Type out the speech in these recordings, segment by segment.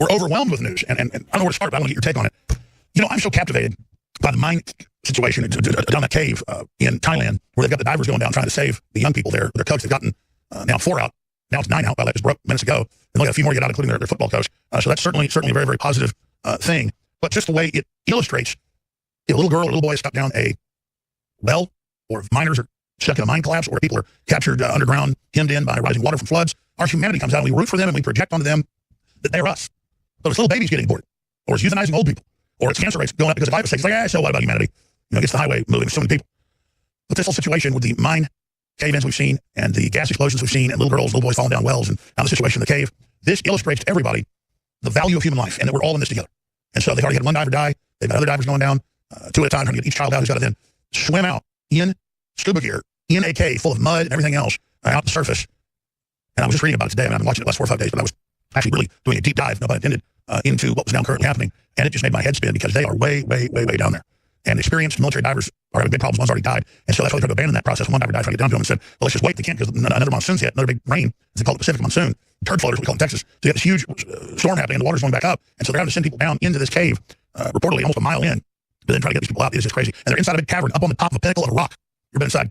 we're overwhelmed with news. And I don't know where to start, but I want to get your take on it. You know, I'm so captivated by the mine situation down that cave in Thailand, where they've got the divers going down trying to save the young people there. Their coach, they've gotten now 4 out. Now it's 9 out. Well, that just broke minutes ago. And they'll get a few more to get out, including their football coach. So that's certainly a very, very positive thing. But just the way it illustrates, if a little girl or little boy is stuck down a well, or if miners are stuck in a mine collapse, or people are captured underground, hemmed in by rising water from floods, our humanity comes out and we root for them and we project onto them that they're us. So it's little babies getting aborted, or it's euthanizing old people, or it's cancer rates going up because of glyphosate. It's like, so what about humanity? You know, it gets the highway moving with so many people. But this whole situation with the mine cave-ins we've seen, and the gas explosions we've seen, and little girls, little boys falling down wells, and now the situation in the cave, this illustrates to everybody the value of human life, and that we're all in this together. And so they've already had one diver die. They've got other divers going down, 2 at a time, trying to get each child out who's got to then swim out in scuba gear, in a cave full of mud and everything else, out the surface. And I was just reading about it today, and I've been watching it the last 4 or 5 days, but I was actually really doing a deep dive, no pun intended, into what was now currently happening. And it just made my head spin, because they are way, way, way, way down there. And experienced military divers are having big problems. One's already died. And so that's why they tried to abandon that process. One diver died, trying to get down to him and said, well, let's just wait. They can't, because another monsoon's hit, another big rain, as they call it, Pacific monsoon. Turd floaters, we call it in Texas. So you have this huge storm happening, and the water's going back up. And so they're having to send people down into this cave, reportedly almost a mile in, to then try to get these people out. It's just crazy. And they're inside a big cavern, up on the top of a pinnacle of a rock. You've been inside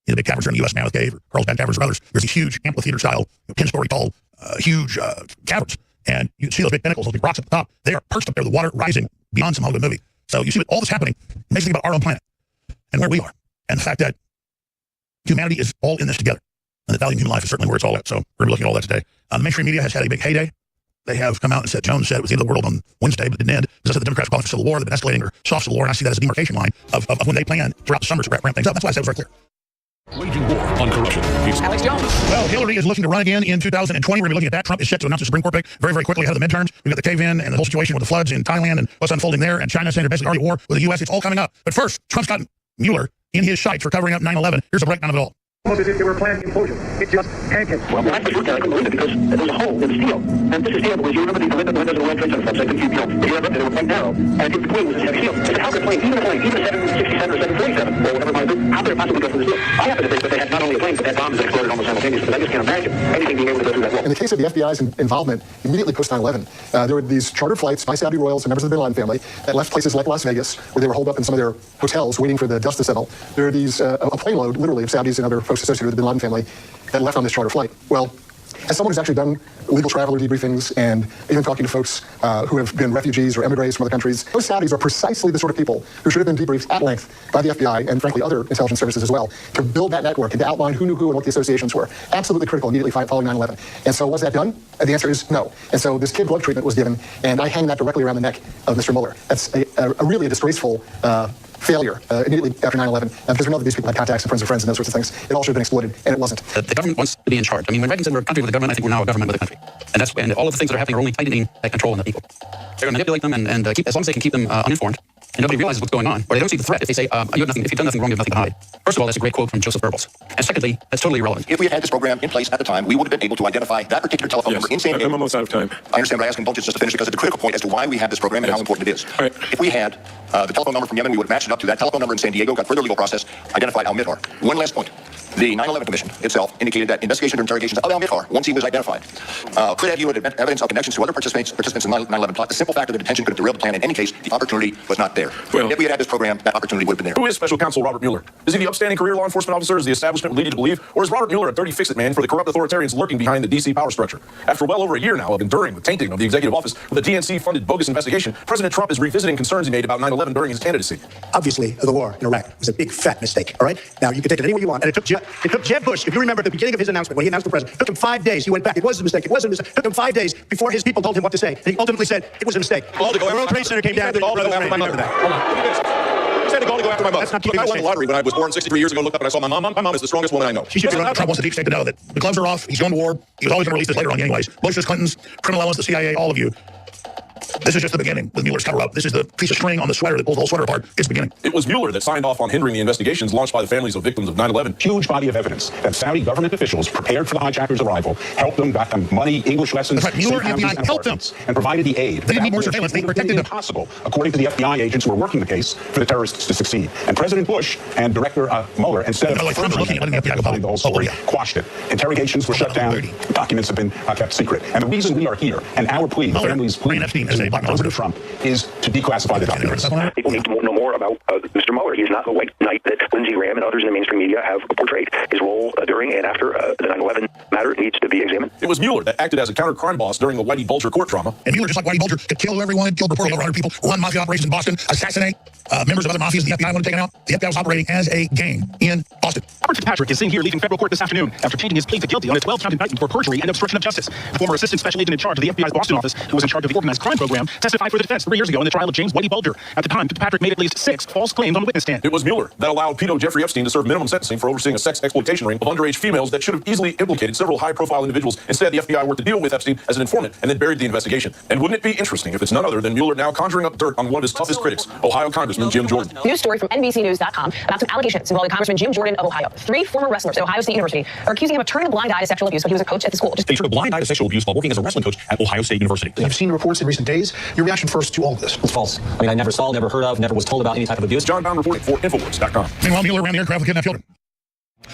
the big caverns here in the U.S. Mammoth Cave, or Carlsbad Caverns, or others. There's these huge amphitheater-style, 10-story tall, huge caverns. And you see those big pinnacles, those big rocks at the top. They are perched up there, the water rising beyond some Hollywood movie. So you see all this happening. It makes you think about our own planet and where we are, and the fact that humanity is all in this together, and the value of human life is certainly where it's all at. So we're going to be looking at all that today. The mainstream media has had a big heyday. They have come out and said, Jones said it was the end of the world on Wednesday, but it didn't end. Because the Democrats call it for civil war. They've been escalating or soft civil war, and I see that as a demarcation line of when they plan throughout the summer to ramp things up. That's why I said it was very clear. Waging war on corruption. Alex Jones. Well, Hillary is looking to run again in 2020. We're going to be looking at that. Trump is set to announce a Supreme Court pick very, very quickly ahead of the midterms. We've got the cave-in and the whole situation with the floods in Thailand and what's unfolding there, and China saying they're basically already at war with the U.S. It's all coming up. But first, Trump's got Mueller in his sights for covering up 9/11. Here's a breakdown of it all. Almost as if they were planned implosion. It just pancaked. Well, I couldn't believe it, because there was a hole in the steel. And this is steel, because you remember the windows of the World Trade Center, second few feet. You remember, they were quite narrow. And in between was a steel. I said, how could a plane, even a 767 or 747, or whatever it might be, how could it possibly go through the steel? I happen to think that they had not only a plane, but they had bombs that exploded almost simultaneously. But I just can't imagine anything being able to go through that wall. In the case of the FBI's involvement, immediately post 9/11, there were these chartered flights by Saudi royals and members of the bin Laden family that left places like Las Vegas, where they were holed up in some of their hotels waiting for the dust to settle. There are these, a plane load, literally, of Saudis and other folks associated with the bin Laden family that left on this charter flight. Well, as someone who's actually done illegal traveler debriefings and even talking to folks who have been refugees or emigres from other countries, those Saudis are precisely the sort of people who should have been debriefed at length by the FBI and, frankly, other intelligence services as well, to build that network and to outline who knew who and what the associations were. Absolutely critical immediately following 9/11. And so was that done? The answer is no. And so this kid blood treatment was given, and I hang that directly around the neck of Mr. Mueller. That's a really disgraceful failure immediately after 9/11, because we know that these people had contacts and friends of friends and those sorts of things. It all should have been exploited, and it wasn't. The government wants to be in charge. I mean, when Reagan said we're a country with a government, I think we're now a government with a country. And all of the things that are happening are only tightening that control on the people. They're going to manipulate them and keep, as long as they can keep them uninformed, and nobody realizes what's going on, or they don't see the threat. If they say, you have nothing, if you've done nothing wrong, you have nothing to hide. First of all, that's a great quote from Joseph Goebbels. And secondly, that's totally irrelevant. If we had this program in place at the time, we would have been able to identify that particular telephone number in San Diego. I'm almost out of time. I understand, but I ask indulgence just to finish, because it's a critical point as to why we have this program and how important it is. Right. If we had the telephone number from Yemen, we would have matched it up to that telephone number in San Diego, got further legal process, identified Al-Midhar. One last point. The 9/11 Commission itself indicated that investigations or interrogations of Al-Midhar, once he was identified, could have yielded evidence of connections to other participants in the 9/11 plot. The simple fact of the detention could have derailed the plan. In any case, the opportunity was not there. Well, if we had had this program, that opportunity would have been there. Who is Special Counsel Robert Mueller? Is he the upstanding career law enforcement officer, as the establishment would lead you to believe? Or is Robert Mueller a dirty fix-it man for the corrupt authoritarians lurking behind the D.C. power structure? After well over a year now of enduring the tainting of the executive office with a DNC-funded bogus investigation, President Trump is revisiting concerns he made about 9/11 during his candidacy. Obviously, the war in Iraq was a big, fat mistake, all right? Now, you can take it any way you want, and it took Jeb Bush, if you remember at the beginning of his announcement, when he announced the president, it took him 5 days. He went back. It was a mistake. It was a mistake. It took him 5 days before his people told him what to say. And he ultimately said it was a mistake. The World Trade Center came down. He said to go after my mother. He said to go after my mother. Look, I won the lottery when I was born 63 years ago. Looked up and I saw my mom. My mom is the strongest woman I know. Trump wants the deep state to know that the gloves are off. He's going to war. He was always going to release this later on anyways. Bushes, Clintons, criminal elements, the CIA, all of you. This is just the beginning with Mueller's cover-up. This is the piece of string on the sweater that pulls the whole sweater apart. It's beginning. It was Mueller that signed off on hindering the investigations launched by the families of victims of 9/11. Huge body of evidence that Saudi government officials prepared for the hijackers' arrival, helped them, got them money, English lessons, that's right. Mueller and the FBI helped them and provided the aid. They didn't need more surveillance. They protected them. Impossible, according to the FBI agents who were working the case, for the terrorists to succeed. And President Bush and Director Mueller, instead of the whole story, quashed it. Interrogations were shut down. Documents have been kept secret. And the reason we are here, and our plea, the family's plea to President Trump, is to declassify the documents. People need to know more about Mr. Mueller. He is not the white knight that Lindsey Graham and others in the mainstream media have portrayed. His role during and after the 9/11 matter needs to be examined. It was Mueller that acted as a counter-crime boss during the Whitey Bulger court drama. And Mueller, just like Whitey Bulger, could kill whoever he wanted, kill reportedly over 100 people, run mafia operations in Boston, assassinate members of other mafias the FBI wanted taken out. The FBI was operating as a gang in Boston. Robert Fitzpatrick is seen here leaving federal court this afternoon after changing his plea to guilty on a 12-count indictment for perjury and obstruction of justice. The former assistant special agent in charge of the FBI's Boston office, who was in charge of the organized crime program, testified for the defense 3 years ago in the trial of James Whitey Bulger. At the time, Fitzpatrick made at least 6 false claims on the witness stand. It was Mueller that allowed pedo Jeffrey Epstein to serve minimum sentencing for overseeing a sex exploitation ring of underage females that should have easily implicated several high-profile individuals. Instead, the FBI worked to deal with Epstein as an informant and then buried the investigation. And wouldn't it be interesting if it's none other than Mueller now conjuring up dirt on one of his toughest critics, Ohio Congressman Jim Jordan? News story from NBCNews.com about some allegations involving Congressman Jim Jordan of Ohio. 3 former wrestlers at Ohio State University are accusing him of turning a blind eye to sexual abuse when he was a coach at the school. They turned a blind eye to sexual abuse while working as a wrestling coach at Ohio State University. You've seen reports in recent days. Your reaction first to all of this? It's false. I mean, I never saw, never heard of, never was told about any type of abuse. John Brown reporting for Infowar.com. Meanwhile, Mueller ran the aircraft with kidnapped children.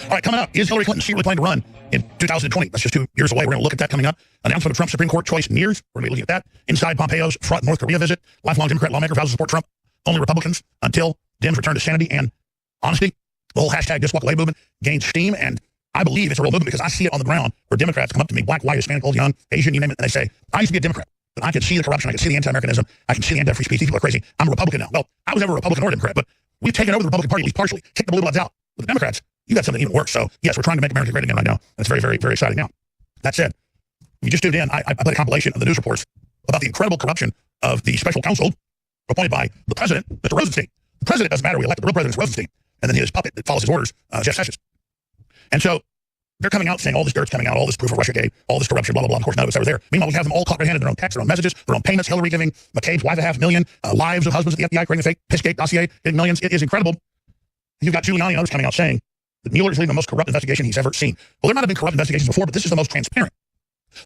All right, coming up, is Hillary Clinton secretly planning to run in 2020? That's just 2 years away. We're going to look at that coming up. Announcement of Trump's Supreme Court choice nears. We're going to be looking at that. Inside Pompeo's fraught North Korea visit. Lifelong Democrat lawmaker vows to support Trump. Only Republicans until Dems return to sanity and honesty. The whole hashtag Just Walk Away movement gains steam, and I believe it's a real movement because I see it on the ground where Democrats come up to me, black, white, Hispanic, old, young, Asian, you name it, and they say, I used to be a Democrat, but I can see the corruption, I can see the anti-Americanism, I can see the anti-free speech. These people are crazy. I'm a Republican now. Well, I was never a Republican or a Democrat, but we've taken over the Republican Party, at least partially, kicked the blue bloods out. With the Democrats, you got something even worse. So, yes, we're trying to make America great again right now. That's very, very, very exciting. Now, that said, you just tuned in. I played a compilation of the news reports about the incredible corruption of the special counsel appointed by the president, Mr. Rosenstein. The president doesn't matter. We elected the real president, Rosenstein. And then his puppet that follows his orders, Jeff Sessions. And so they're coming out saying all this dirt's coming out, all this proof of Russiagate, all this corruption, blah, blah, blah. Of course, none of us ever there. Meanwhile, we have them all caught red-handed, their own texts, their own messages, their own payments, Hillary giving McCabe's wife $500,000, lives of husbands at the FBI creating a fake Pissgate dossier, getting millions. It is incredible. You've got Giuliani and others coming out saying that Mueller is leading the most corrupt investigation he's ever seen. Well, there might have been corrupt investigations before, but this is the most transparent,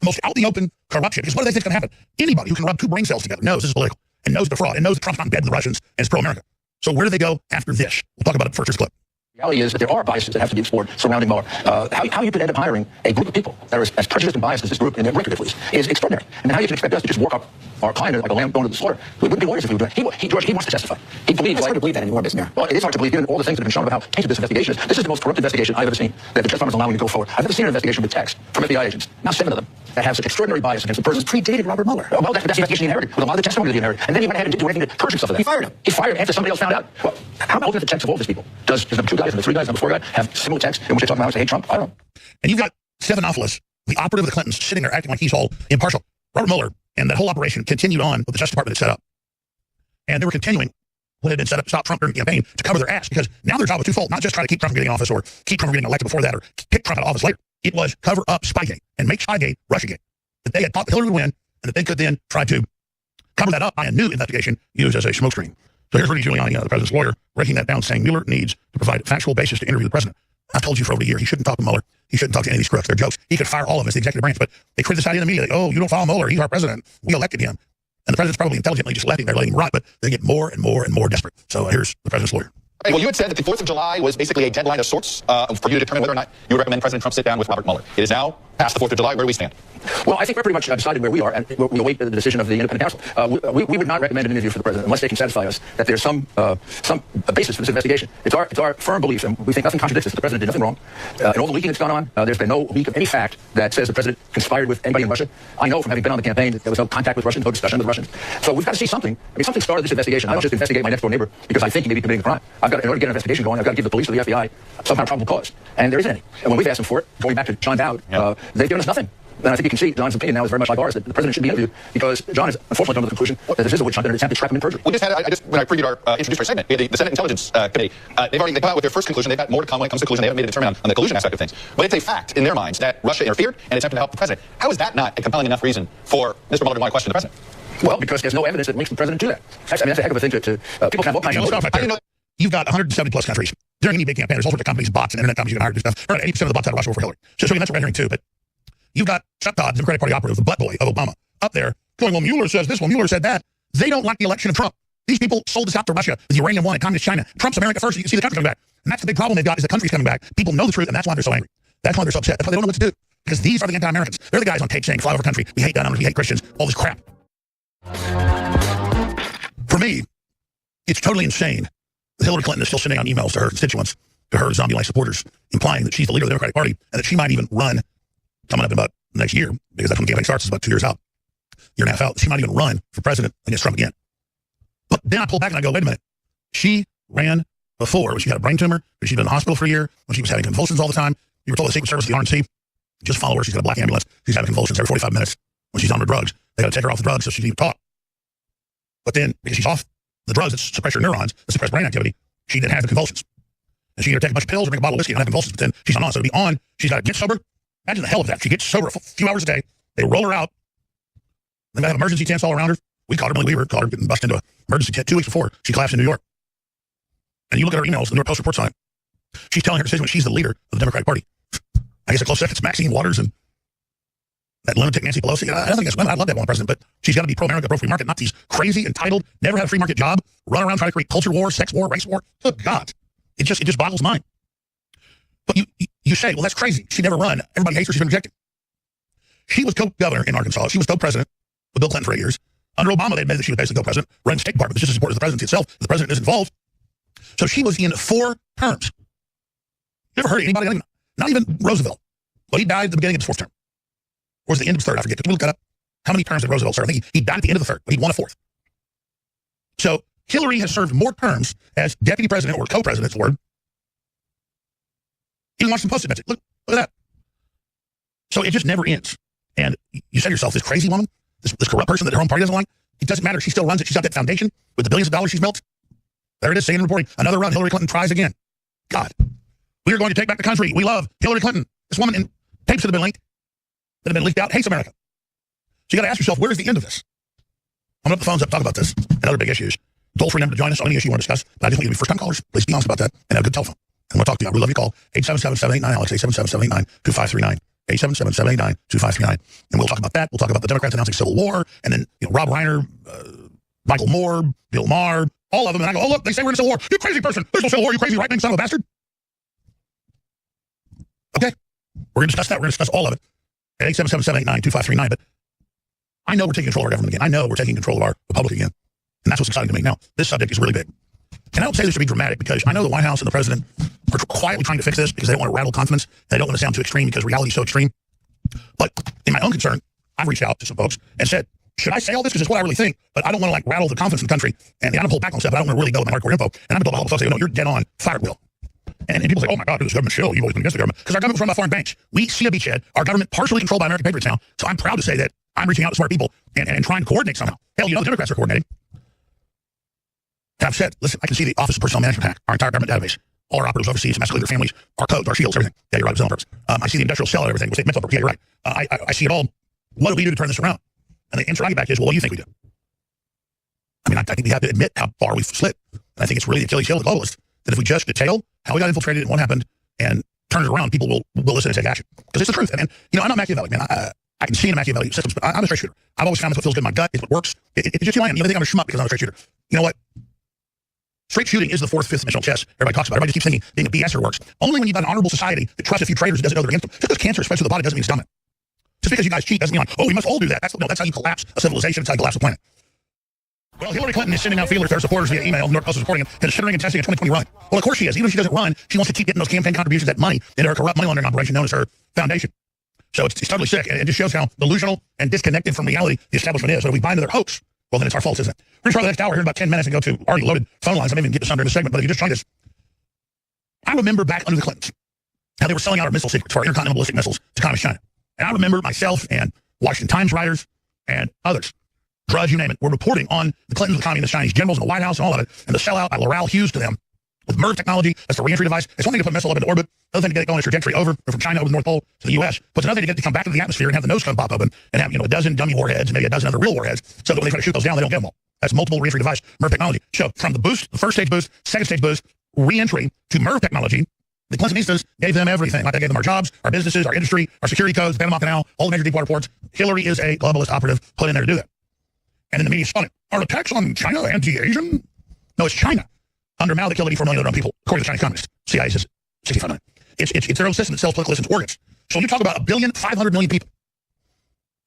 the most out in the open corruption. Because what do they think is going to happen? Anybody who can rub 2 brain cells together knows this is political and knows the fraud and knows that Trump's not in bed with the Russians and is pro-America. So where do they go after this? We'll talk about it first. This clip. The reality is that there are biases that have to be explored surrounding Mueller. How you could end up hiring a group of people that are as prejudiced and biased as this group, in their record at least, is extraordinary. And how you can expect us to just work up our client like a lamb going to the slaughter. We wouldn't be lawyers if we were doing it. George, he wants to testify. He believes. It's hard to believe that anymore, Mr. Mayor. Well, it is hard to believe given all the things that have been shown about how tainted this investigation is. This is the most corrupt investigation I've ever seen that the Justice Department is allowing to go forward. I've never seen an investigation with text from FBI agents, now 7 of them, that have such extraordinary bias against the person. Predated Robert Mueller. Well, that's the investigation he inherited, with a lot of the testimony that he inherited. And then he went ahead and didn't do anything to purge himself of that. He fired him. He fired after somebody else found out. Well, how about looking at the text of all these people? Does the 2 guys and the 3 guys and the 4 guys have similar texts in which they talk about how they hate Trump? I don't know. And you've got Stephanopoulos, the operative of the Clintons, sitting there acting like he's all impartial. Robert Mueller and that whole operation continued on with the Justice Department had set up. And they were continuing what had been set up to stop Trump during the campaign to cover their ass, because now their job was twofold, not just try to keep Trump from getting in office or keep Trump from getting elected before that or kick Trump out of office later. It was cover up Spygate and make Spygate Russiagate. That they had thought Hillary would win and that they could then try to cover that up by a new investigation used as a smokescreen. So here's Rudy Giuliani, the president's lawyer, breaking that down, saying Mueller needs to provide a factual basis to interview the president. I've told you for over a year, he shouldn't talk to Mueller. He shouldn't talk to any of these crooks. They're jokes. He could fire all of us, the executive branch, but they criticize him in the media. Like, oh, you don't follow Mueller. He's our president. We elected him. And the president's probably intelligently just letting him rot, but they get more and more and more desperate. So here's the president's lawyer. Right, well, you had said that the 4th of July was basically a deadline of sorts for you to determine whether or not you would recommend President Trump sit down with Robert Mueller. It is now past the 4th of July. Where do we stand? Well, I think we're pretty much decided where we are, and we await the decision of the independent counsel. We would not recommend an interview for the president unless they can satisfy us that there's some basis for this investigation. It's our firm belief, and we think nothing contradicts this. The president did nothing wrong. In all the leaking that's gone on, there's been no leak of any fact that says the president conspired with anybody in Russia. I know from having been on the campaign that there was no contact with Russians, no discussion with Russians. So we've got to see something. I mean, something started this investigation. I don't just investigate my next door neighbor because I think he may be committing a crime. In order to get an investigation going, I've got to give the police or the FBI some kind of probable cause. And there isn't any. And when we've asked them for it, going back to John Dowd, they've given us nothing. And I think you can see John's opinion now is very much like ours, that the president should be interviewed because John is unfortunately come to the conclusion that this is a witch hunt and an attempt to trap him in perjury. We just had, when I previewed our introductory segment, the Senate Intelligence Committee, they've come out with their first conclusion. They've got more to come when it comes to conclusion. They haven't made a determination on the collusion aspect of things. But it's a fact in their minds that Russia interfered and attempted to help the president. How is that not a compelling enough reason for Mr. Mueller to want to question the president? Well, because there's no evidence that links the president to that. That's a heck of a thing to people can have all kinds of stuff right there. You've got 170 plus countries. During any big campaign, there's all sorts of companies, bots, and internet companies you can hire to do stuff. 80% of the bots out of Russia were for Hillary. So that's what we're hearing too. But you've got Chuck Todd, the Democratic Party operative, the butt boy of Obama, up there going, well, Mueller says this, well, Mueller said that. They don't like the election of Trump. These people sold us out to Russia with uranium one and communist China. Trump's America first. You can see the country coming back. And that's the big problem they've got is the country's coming back. People know the truth, and that's why they're so angry. That's why they're so upset. That's why they don't know what to do. Because these are the anti-Americans. They're the guys on tape saying, fly over country, we hate gun owners, we hate Christians, all this crap. For me, it's totally insane that Hillary Clinton is still sending out emails to her constituents, to her zombie-like supporters, implying that she's the leader of the Democratic Party and that she might even run coming up in about next year, because that's when the campaign starts. It's about 2 years out, year and a half out. She might even run for president against Trump again. But then I pull back and I go, wait a minute. She ran before when she had a brain tumor, when she'd been in the hospital for a year, when she was having convulsions all the time. You were told the Secret Service, the RNC, just follow her. She's got a black ambulance. She's having convulsions every 45 minutes when she's on her drugs. They got to take her off the drugs so she can even talk. But then, because she's off the drugs that suppress her neurons, that suppress brain activity, she then has the convulsions. And she can either take a bunch of pills or drink a bottle of whiskey and have convulsions, but then she's not on. So to be on, she's got to get sober. Imagine the hell of that. She gets sober a few hours a day. They roll her out. Then they have emergency tents all around her. We caught her, Millie Weaver, caught her getting busted into an emergency tent 2 weeks before she collapsed in New York. And you look at her emails, the New York Post reports on it. She's telling her constituents she's the leader of the Democratic Party. I guess a close second is Maxine Waters and that lunatic Nancy Pelosi. I don't think that's women. I'd love that one president, but she's got to be pro-America, pro-free market, not these crazy, entitled, never had a free market job, run around trying to create culture war, sex war, race war. Good God. It just boggles mind. But you say, well, that's crazy. She never run. Everybody hates her. She's been rejected. She was co-governor in Arkansas. She was co-president with Bill Clinton for 8 years. Under Obama, they admitted that she was basically co-president, running the State Department, but just as important as the presidency itself. The president is involved. So she was in 4 terms. You ever heard of anybody, not even Roosevelt? Well, he died at the beginning of his 4th term. Or was it the end of his 3rd? I forget. Can we look that up? How many terms did Roosevelt serve? I think he died at the end of the 3rd, but he won a 4th. So Hillary has served more terms as deputy president or co-president, it's the word. Even Washington Post admits it. Look at that. So it just never ends. And you say to yourself, this crazy woman, this corrupt person that her own party doesn't like, it doesn't matter. She still runs it. She's got that foundation with the billions of dollars she's built. There it is, saying in reporting, another run. Hillary Clinton tries again. God. We are going to take back the country. We love Hillary Clinton. This woman in tapes that have been leaked out, hates America. So you got to ask yourself, where's the end of this? I'm going to put the phones up to talk about this and other big issues. Toll-free number to join us on any issue you want to discuss. But I just want you to be first-time callers. Please be honest about that and have a good telephone. And we'll talk to you. I really love you. Call 877-789-ALEX, 877-789-2539, 877-789-2539. And we'll talk about that. We'll talk about the Democrats announcing civil war, and then Rob Reiner, Michael Moore, Bill Maher, all of them. And I go, oh, look, they say we're in a civil war. You crazy person. There's no civil war. You crazy right-wing son of a bastard. Okay. We're going to discuss that. We're going to discuss all of it at 877-789-2539. But I know we're taking control of our government again. I know we're taking control of our republic again. And that's what's exciting to me. Now, this subject is really big. And I don't say this to be dramatic because I know the White House and the president are quietly trying to fix this because they don't want to rattle confidence. They don't want to sound too extreme because reality is so extreme. But in my own concern, I've reached out to some folks and said, should I say all this? Because it's what I really think. But I don't want to rattle the confidence in the country. And I don't pull back on stuff. But I don't want to really go with my hardcore info. And I'm told by all the folks say, no, you're dead on. Fire at will. And people say, oh my God, this government shill. You've always been against the government. Because our government was run by foreign banks. We see a beachhead. Our government partially controlled by American patriots now. So I'm proud to say that I'm reaching out to smart people and trying to coordinate somehow. Hell, the Democrats are coordinating. And I've said, listen, I can see the Office of Personnel Management hack, our entire government database, all our operatives overseas, massacre their families, our codes, our shields, everything. Yeah, you're right, it was on purpose. I see the industrial cell and everything, state mental purpose. Yeah, you're right. I see it all. What do we do to turn this around? And the answer I get back is, well, what do you think we do? I mean, I think we have to admit how far we've slipped. And I think it's really the Achilles heel of the globalists that if we just detail how we got infiltrated and what happened and turn it around, people will listen and take action. Because it's the truth. And, I'm not Machiavellic, man. I can see in Machiavellic systems, but I'm a straight shooter. I've always found that's what feels good in my gut. It's what works. It's just who I am. You think I'm a schmuck because I'm a straight shooter. You know what? Straight shooting is the 4th, 5th dimensional chess. Everybody talks about it. Everybody just keeps thinking being a BSer works. Only when you've got an honorable society that trusts a few traitors that doesn't know they're against them. Just because cancer spreads through the body doesn't mean it's done it. Just because you guys cheat doesn't mean we must all do that. That's how you collapse a civilization. That's how you collapse a planet. Well, Hillary Clinton is sending out feelers to her supporters via email. New York Post is reporting it, considering and testing a 2020 run. Well, of course she is. Even if she doesn't run, she wants to keep getting those campaign contributions, that money, into her corrupt money laundering operation known as her foundation. So it's totally sick. And it just shows how delusional and disconnected from reality the establishment is. So if we buy into their hoax, well, then it's our fault, isn't it? We're going to try the next hour here in about 10 minutes and go to already loaded phone lines. I may even get this under in a segment, but if you just try this. I remember back under the Clintons how they were selling out our missile secrets for our intercontinental ballistic missiles to Communist China. And I remember myself and Washington Times writers and others, Drudge, you name it, were reporting on the Clintons, the communist Chinese generals in the White House and all of it, and the sellout by Laurel Hughes to them with MERV technology. That's the re-entry device. It's one thing to put a missile up into orbit. Another thing to get it going is trajectory over or from China over the North Pole to the U.S. But it's another thing to get it to come back to the atmosphere and have the nose cone pop open and have, a dozen dummy warheads, maybe a dozen other real warheads, so that when they try to shoot those down, they don't get them all. That's multiple re-entry device, MERV technology. So from the boost, the first stage boost, second stage boost, re-entry to MERV technology, the Clintonistas gave them everything. Like they gave them our jobs, our businesses, our industry, our security codes, the Panama Canal, all the major deep water ports. Hillary is a globalist operative put in there to do that. And then the media spun it. Are attacks on China anti-Asian? No, it's China. Under Mao, they killed 84 million of their own people, according to the Chinese Communists. CIA says 65 million. It's their own system that sells political assistance organs. So when you talk about 1,500,000,000 people,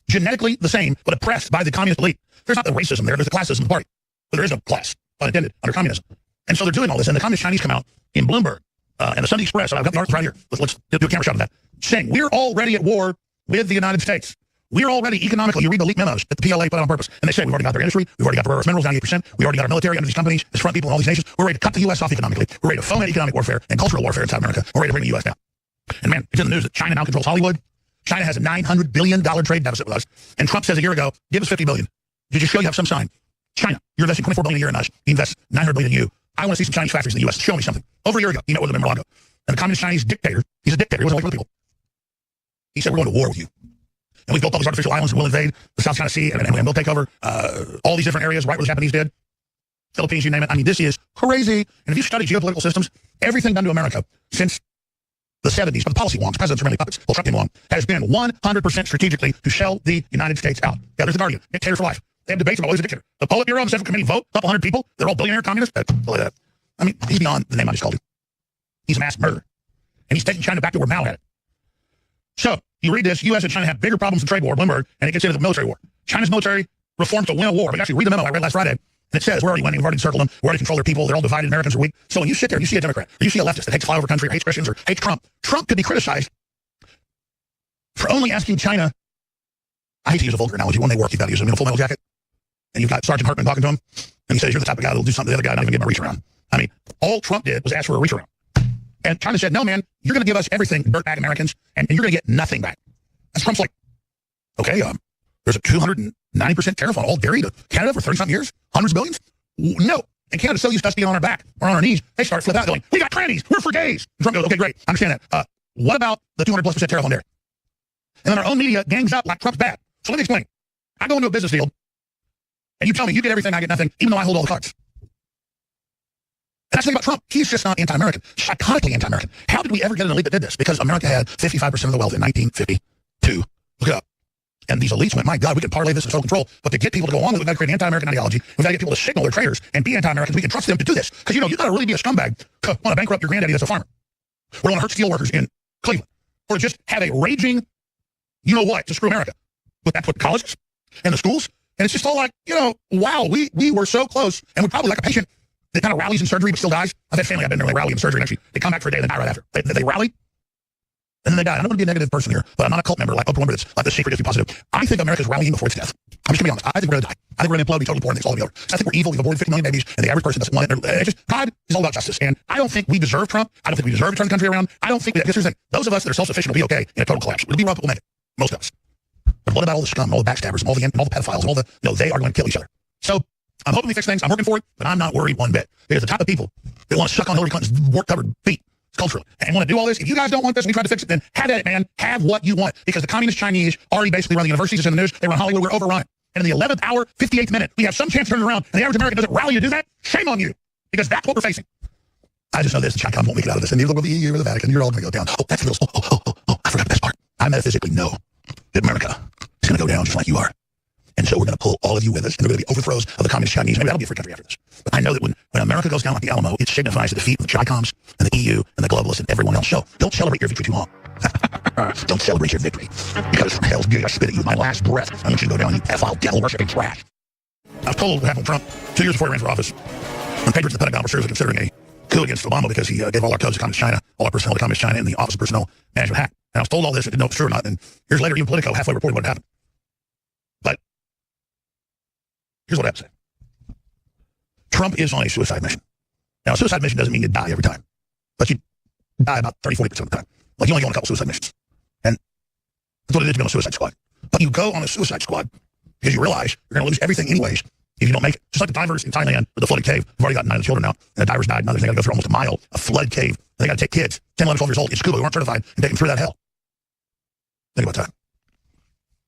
genetically the same, but oppressed by the communist elite, there's not the racism there, there's the classism of the party. But there is no class, unintended, under communism. And so they're doing all this, and the Communist Chinese come out in Bloomberg and the Sunday Express, and I've got the article right here. Let's do a camera shot of that. Saying, we're already at war with the United States. We're already economically, you read the leaked memos that the PLA put out on purpose, and they say we've already got their industry, we've already got the rare earth minerals, 98%, we already got our military under these companies, as front people in all these nations, we're ready to cut the U.S. off economically, we're ready to foment economic warfare and cultural warfare in South America, we're ready to bring the U.S. down. And man, it's in the news that China now controls Hollywood. China has a $900 billion trade deficit with us, and Trump says a year ago, give us $50 billion. Did you show you have some sign? China, you're investing $24 billion a year in us, you invest $900 billion in you. I want to see some Chinese factories in the U.S. Show me something. Over a year ago, he met with them in Mar-a-Lago. And the communist Chinese dictator, he's a dictator, he wasn't like other people. He said, we're going to war with you. And we've built all these artificial islands and we'll invade the South China Sea and we'll take over all these different areas right where the Japanese did. Philippines, you name it. I mean, this is crazy. And if you study geopolitical systems, everything done to America since the 70s, but the policy wongs, presidents are mainly puppets, well, Trump came along, has been 100% strategically to shell the United States out. Yeah, there's the Guardian, dictator for life. They have debates about who's a dictator. The Politburo and the Central Committee vote, a couple hundred people, they're all billionaire communists. I mean, he's beyond the name I just called him. He's a mass murderer. And he's taking China back to where Mao had it. So, you read this, U.S. and China have bigger problems in trade war, Bloomberg, and it gets into the military war. China's military reforms to win a war. But actually, read the memo I read last Friday, and it says, we're already winning, we've already encircled them, we already control their people, they're all divided, Americans are weak. So when you sit there and you see a Democrat, or you see a leftist that hates flyover country, or hates Christians, or hates Trump, Trump could be criticized for only asking China, I hate to use a vulgar analogy, when they work, you've got to use them in a full metal jacket, and you've got Sergeant Hartman talking to him, and he says, you're the type of guy that'll do something the other guy not even give him a reach around. I mean, all Trump did was ask for a reach around. And China said, no, man, you're going to give us everything, dirtbag Americans, and you're going to get nothing back. And Trump's like, okay, there's a 290% tariff on all dairy to Canada for 30-something years? Hundreds of billions? No. And Canada's so used to us being on our back or on our knees, they start flipping out going, we got trannies, we're for gays. And Trump goes, okay, great, I understand that. What about the 200+% tariff on dairy? And then our own media gangs up like Trump's bad. So let me explain. I go into a business field, and you tell me you get everything, I get nothing, even though I hold all the cards. And that's the thing about Trump. He's just not anti-American, psychotically anti-American. How did we ever get an elite that did this? Because America had 55% of the wealth in 1952. Look it up. And these elites went, my God, we can parlay this in total control. But to get people to go along with it, we've got to create an anti-American ideology. We've got to get people to signal they're traitors and be anti-Americans. We can trust them to do this. Because, you got to really be a scumbag to want to bankrupt your granddaddy that's a farmer. Or want to hurt steel workers in Cleveland. Or just have a raging, to screw America. But that's what colleges and the schools. And it's just all like, wow, we were so close. And we're probably like a patient that kind of rallies in surgery but still dies. I've had family I've been there, they rally in surgery and actually they come back for a day and then die right after. They rally and then they die. I don't want to be a negative person here, but I'm not a cult member like Oprah Winfrey that's like the secret is be positive. I think America's rallying before its death. I'm just going to be honest. I think we're going to die. I think we're going to implode, be totally poor, and things all be over. So I think we're evil. We've aborted 50 million babies, and the average person doesn't want it. God is all about justice, and I don't think we deserve Trump. I don't think we deserve to turn the country around. I don't think because here's the thing: those of us that are self-sufficient will be okay in a total collapse. We'll be rough, we'll make it. Most of us. But what about all the scum, all the backstabbers, and all the pedophiles, and all the they are going to kill each other. So I'm hoping we fix things. I'm working for it, but I'm not worried one bit. Because the type of people that want to suck on Hillary Clinton's work-covered feet culturally and want to do all this, if you guys don't want this and we try to fix it, then have at it, man. Have what you want. Because the communist Chinese already basically run the universities. It's in the news. They run Hollywood. We're overrun. And in the 11th hour, 58th minute, we have some chance to turn it around, and the average American doesn't rally to do that. Shame on you. Because that's what we're facing. I just know this. The China won't make it out of this. And neither will the EU or the Vatican. You're all going to go down. Oh, that's real. I forgot the best part. I metaphysically know that America is going to go down just like you are. And so we're going to pull all of you with us, and there are going to be overthrows of the communist Chinese. Maybe that'll be a free country after this. But I know that when America goes down like the Alamo, it signifies the defeat of the Chi-Coms and the EU and the globalists and everyone else. So don't celebrate your victory too long. Don't celebrate your victory. Because from hell's gate, I spit at you with my last breath. I want you to go down, you F-file devil-worshipping trash. I was told what happened with Trump 2 years before he ran for office. When patriots of the Pentagon were seriously considering a coup against Obama because he gave all our codes to Communist China, all our personnel to Communist China in the Office of Personnel Management hack. And I was told all this, I didn't know if it's true or not. And years later, even Politico halfway reported what happened. But here's what I have to say. Trump is on a suicide mission. Now, a suicide mission doesn't mean you die every time. But you die about 30-40% of the time. Like, you only go on a couple suicide missions. And that's what it is to be on a suicide squad. But you go on a suicide squad because you realize you're going to lose everything anyways. if you don't make it. Just like the divers in Thailand with the flooded cave. We've already got 9 children now, and the divers died, and others, they got to go through almost a mile, a flood cave. And they got to take kids, 10, 11, 12 years old, in scuba who aren't certified, and take them through that hell. Think about that.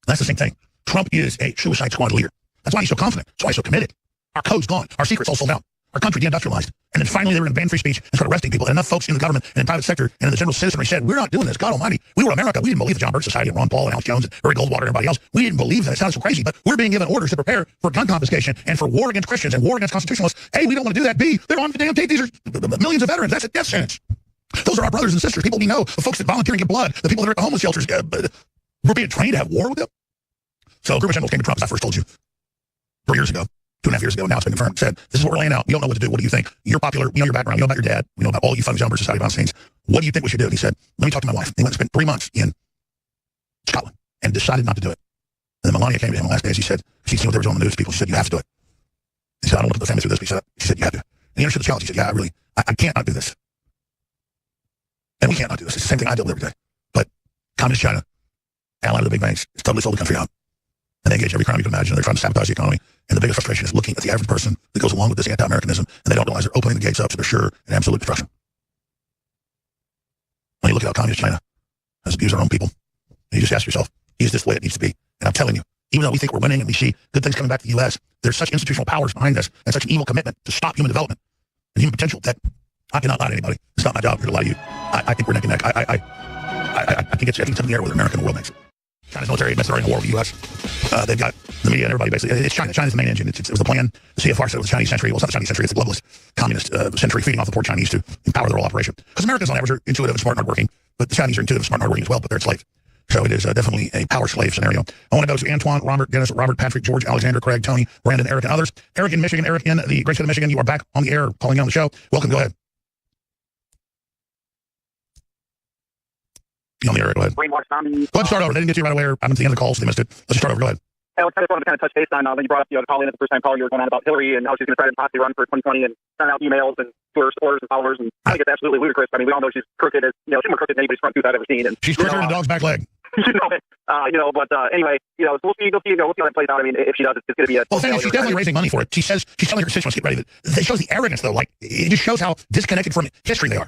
That's the same thing. Trump is a suicide squad leader. That's why he's so confident. That's why he's so committed. Our code's gone. Our secret's all sold out. Our country deindustrialized. And then finally they were going to ban free speech and start arresting people. And enough folks in the government and in the private sector and in the general citizenry said, we're not doing this. God almighty. We were America. We didn't believe the John Birch Society and Ron Paul and Alex Jones and Barry Goldwater and everybody else. We didn't believe that. It sounded so crazy. But we're being given orders to prepare for gun confiscation and for war against Christians and war against constitutionalists. A, we don't want to do that. B, they're on the damn tape. These are millions of veterans. That's a death sentence. Those are our brothers and sisters. People we know. The folks that volunteer and give blood. The people that are at the homeless shelters. We're being trained to have war with them. So a group of generals came to Trump, as I first told you, 3 years ago. 2.5 years ago, now it's been confirmed, said, this is what we're laying out. We don't know what to do. What do you think? You're popular. We know your background. We know about your dad. We know about all you funny John Birch Society behind the scenes. What do you think we should do? And he said, let me talk to my wife. He went and spent 3 months in Scotland and decided not to do it. And then Melania came to him the last days. He said, she's seen what there was on the news. People, she said, you have to do it. He said, I don't want to put the family through this. But she said, you have to. And he understood the challenge. He said, yeah, I can't not do this. And we can't not do this. It's the same thing I deal with every day. But communist China, allied with the big banks, it's totally sold the country out. And they engage every crime you can imagine. They're trying to sabotage the economy. And the biggest frustration is looking at the average person that goes along with this anti-Americanism, and they don't realize they're opening the gates up to their sure and absolute destruction. When you look at how communist China has abused our own people, and you just ask yourself, is this the way it needs to be? And I'm telling you, even though we think we're winning and we see good things coming back to the U.S., there's such institutional powers behind this and such an evil commitment to stop human development and human potential that I cannot lie to anybody. It's not my job here to lie to you. I think we're neck and neck. I think it's something there whether America and the world makes it. China's military admits they're in a war with the U.S. They've got the media and everybody basically. It's China. China's the main engine. It was the plan. The CFR said it was the Chinese century. Well, it's not the Chinese century. It's the globalist communist century feeding off the poor Chinese to empower their whole operation. Because Americans on average are intuitive and smart and hardworking, but the Chinese are intuitive, smart and hardworking as well, but they're enslaved. So it is definitely a power slave scenario. I want to go to Antoine, Robert, Dennis, Robert, Patrick, George, Alexander, Craig, Tony, Brandon, Eric, and others. Eric in Michigan, Eric in the great state of Michigan. You are back on the air calling in on the show. Welcome. Go ahead. Be on the air. Go ahead. Go ahead and start over. They didn't get to you right away. I'm at the end of the call, so they missed it. Let's just start over. Go ahead. I just wanted to kind of touch base on when you brought up the call in at the first time call, you were going on about Hillary and how she's going to try to possibly run for 2020 and send out emails and to her supporters and followers. And I think it's absolutely ludicrous. I mean, we all know she's crooked as, she's more crooked than anybody's front tooth I've ever seen. And she's crooked than a dog's back leg. But anyway, so we'll see how that plays out. I mean, if she does, it's going to be a. Well, she's definitely raising money for it. She says she's telling her constituents, get ready. It shows the arrogance, though. Like, it just shows how disconnected from history they are.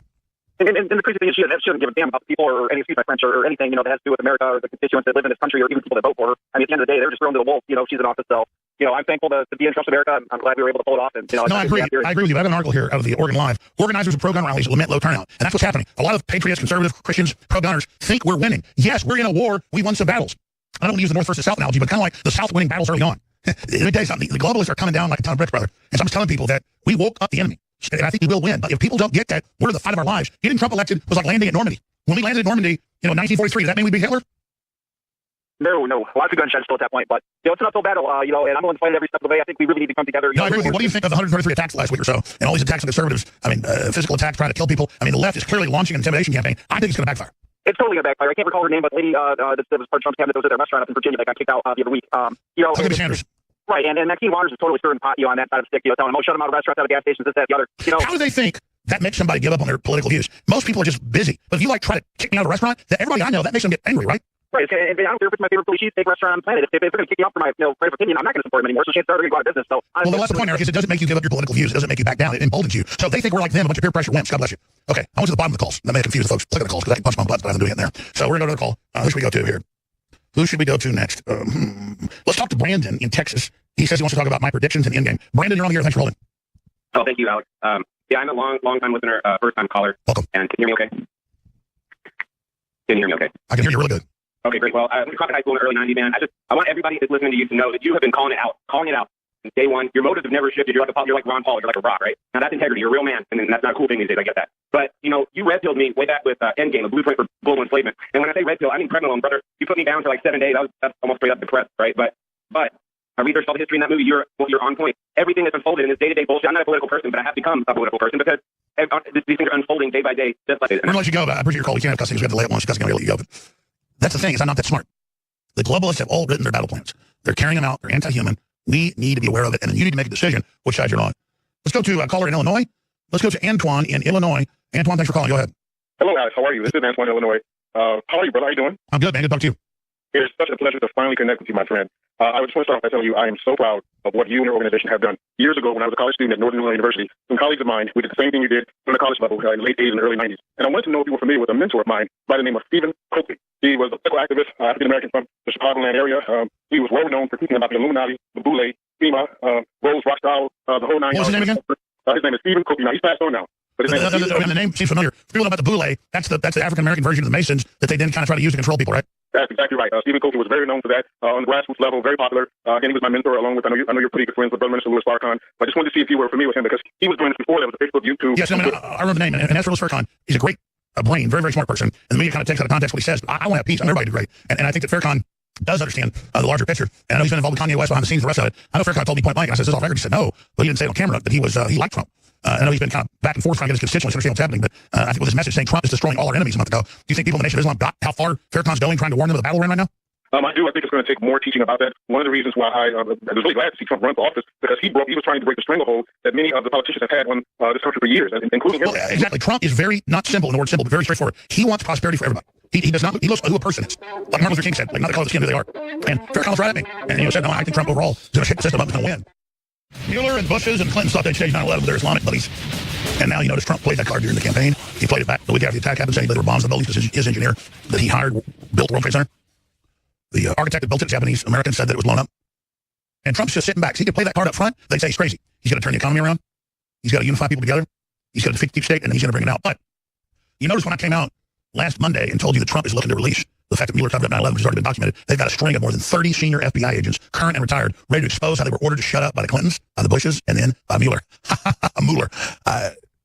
And the crazy thing is she doesn't give a damn about the people or any, excuse my French, or anything, that has to do with America or the constituents that live in this country or even people that vote for her. I mean, at the end of the day, they're just thrown to the wolves. She's in office, so, I'm thankful to be in Trump's America. I'm glad we were able to pull it off. And, no, I agree. I agree with you. I have an article here out of the Oregon Live. Organizers of pro-gun rallies lament low turnout. And that's what's happening. A lot of patriots, conservative, Christians, pro-gunners think we're winning. Yes, we're in a war. We won some battles. I don't want to use the North versus South analogy, but kind of like the South winning battles early on. Let me tell you something. The globalists are coming down like a ton of bricks, brother. And so I'm just telling people that we woke up the enemy. And I think we will win. But if people don't get that, we're in the fight of our lives. Getting Trump elected was like landing at Normandy. When we landed at Normandy, 1943, does that mean we beat Hitler? No. Lots of gunshots still at that point. But, it's an uphill battle, and I'm willing to fight it every step of the way. I think we really need to come together. No, I agree with you. What do you think of the 133 attacks last week or so? And all these attacks on conservatives? I mean, physical attacks trying to kill people. I mean, the left is clearly launching an intimidation campaign. I think it's going to backfire. It's totally going to backfire. I can't recall her name, but the lady that was part of Trump's cabinet that was at their restaurant up in Virginia that got kicked out the other week. Huckabee Sanders. Right, and Maxine Waters is totally stirring the pot, on that side of the stick, telling them, shut them out of restaurants, out of gas stations, this, that, the other. How do they think that makes somebody give up on their political views? Most people are just busy. But if you try to kick me out of a restaurant, that everybody I know, that makes them get angry, right? Right, and I don't care if it's my favorite police cheesesteak restaurant on the planet. If they're going to kick me out for my creative opinion, I'm not going to support them anymore. So chances are they're going to go out of business. So well, that's the point, Eric, is it doesn't make you give up your political views. It doesn't make you back down. It emboldens you. So they think we're like them, a bunch of peer pressure wimps. God bless you. Okay, I went to the bottom of the calls. That may confuse the folks. Look at the calls because I can punch my butt, but I haven't doing it in there. So we're going to go to the call. Who should we go to here? Who should we go to next? Let's talk to Brandon in Texas. He says he wants to talk about my predictions in the endgame. Brandon, you're on the air. Thanks for holding. Oh, thank you, Alex. I'm a long-time listener, first-time caller. Welcome. And can you hear me okay? Can you hear me okay? I can hear you really good. Okay, great. Well, we talked high school in the early 90s, man. I want everybody that's listening to you to know that you have been calling it out since day one. Your motives have never shifted. You're like Ron Paul. You're like a rock, right? Now, that's integrity. You're a real man, and that's not a cool thing these days. I get that. But, you red-pilled me way back with Endgame, a blueprint for global enslavement. And when I say red pill, I mean pregnenolone, brother. You put me down for like 7 days. That's almost straight up depressed, right? But I researched all the history in that movie. You're on point. Everything that's unfolded in this day-to-day bullshit. I'm not a political person, but I have become a political person because these things are unfolding day by day, just like it. We're going to let you go. I appreciate your call. We can't have cussing. We have to lay it once. Cussing, going to let you go. But that's the thing, is I'm not that smart. The globalists have all written their battle plans. They're carrying them out. They're anti-human. We need to be aware of it, and then you need to make a decision which side you're on. Let's go to a caller in Illinois. Let's go to Antoine in Illinois. Antoine, thanks for calling. Go ahead. Hello, Alex. How are you? This is Antoine, Illinois. How are you, brother? How are you doing? I'm good, man. Good to talk to you. It's such a pleasure to finally connect with you, my friend. I would just want to start off by telling you I am so proud of what you and your organization have done. Years ago, when I was a college student at Northern Illinois University, some colleagues of mine, we did the same thing you did on the college level in the late 80s and early 90s. And I wanted to know if you were familiar with a mentor of mine by the name of Stephen Coakley. He was a political activist, African-American from the Chicagoland area. He was well known for speaking about the Illuminati, the Boule, FEMA, Rose, Rothschild, the whole nine. What was his name again? His name is Stephen Coakley. Now, he's passed on now. But his the name seems familiar. People know about the Boule. That's the African-American version of the Masons that they then kind of try to use to control people, right? That's exactly right. Stephen Coakley was very known for that on the grassroots level, very popular. Again, he was my mentor, along with, I know you're pretty good friends with Brother Minister Louis Farrakhan. I just wanted to see if you were familiar with him, because he was doing this before there was a Facebook, YouTube. Yes, I remember the name. And as for Louis Farrakhan, he's a great brain, very, very smart person. And the media kind of takes out of context what he says. But I want to have peace. I want everybody to do great. And I think that Farrakhan does understand the larger picture. And I know he's been involved with Kanye West behind the scenes, the rest of it. I know Farrakhan told me point blank, and I said, this is off record. He said no, but he didn't say it on camera, that he liked Trump. I know he's been kind of back and forth trying to get his constituents to understand what's happening, but I think with his message saying Trump is destroying all our enemies a month ago, do you think people in the Nation of Islam got how far Farrakhan's going trying to warn them of the battle we're in right now? I do. I think it's going to take more teaching about that. One of the reasons why I was really glad to see Trump run for office, because he was trying to break the stranglehold that many of the politicians have had on this country for years, including him. Well, exactly. Trump is very, not simple in the word simple, but very straightforward. He wants prosperity for everybody. He does not. He looks who a person is. Like Martin Luther King said, like not the color of the skin, who they are. And Farrakhan was right at me. And said, no, I think Trump overall is going to shake the system up and going to win. Mueller and Bushes and Clinton thought they'd stage 9/11 with their Islamic buddies. And now you notice Trump played that card during the campaign. He played it back the week after the attack happened, saying there were bombs in the buildings because his engineer that he hired built the World Trade Center. The architect that built it, Japanese American, said that it was blown up. And Trump's just sitting back. So he could play that card up front. They'd say he's crazy. He's going to turn the economy around. He's got to unify people together. He's going to defeat the deep state, and then he's going to bring it out. But you notice when I came out last Monday and told you that Trump is looking to release the fact that Mueller covered up 9/11, which has already been documented, they've got a string of more than 30 senior FBI agents, current and retired, ready to expose how they were ordered to shut up by the Clintons, by the Bushes, and then by Mueller. Mueller.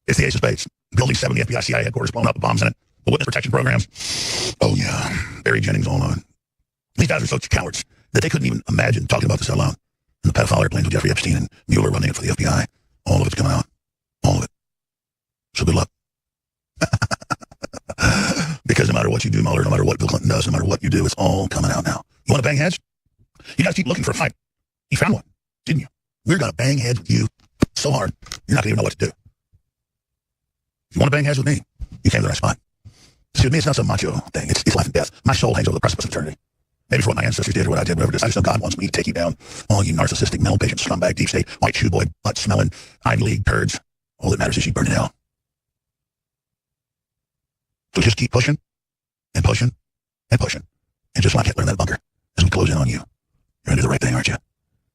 It's the ace of spades. Building 7, the FBI CIA headquarters blown up with bombs in it. The witness protection programs. Oh, yeah. Barry Jennings all on. These guys are such cowards that they couldn't even imagine talking about this out loud. And the pedophile airplanes with Jeffrey Epstein and Mueller running it for the FBI. All of it's coming out. All of it. So good luck. Because no matter what you do, Mueller, no matter what Bill Clinton does, no matter what you do, it's all coming out now. You want to bang heads? You guys keep looking for a fight. You found one, didn't you? We're going to bang heads with you so hard, you're not going to even know what to do. If you want to bang heads with me, you came to the right spot. See, with me, it's not some macho thing. It's life and death. My soul hangs over the precipice of eternity. Maybe for what my ancestors did or what I did, whatever it is. I just know God wants me to take you down. All you narcissistic, mental patient, scumbag, deep state, white shoe boy, butt-smelling, Ivy League turds. All that matters is you burn in hell. So just keep pushing and pushing and pushing. And just like Hitler in that bunker, as we close in on you, you're going to do the right thing, aren't you?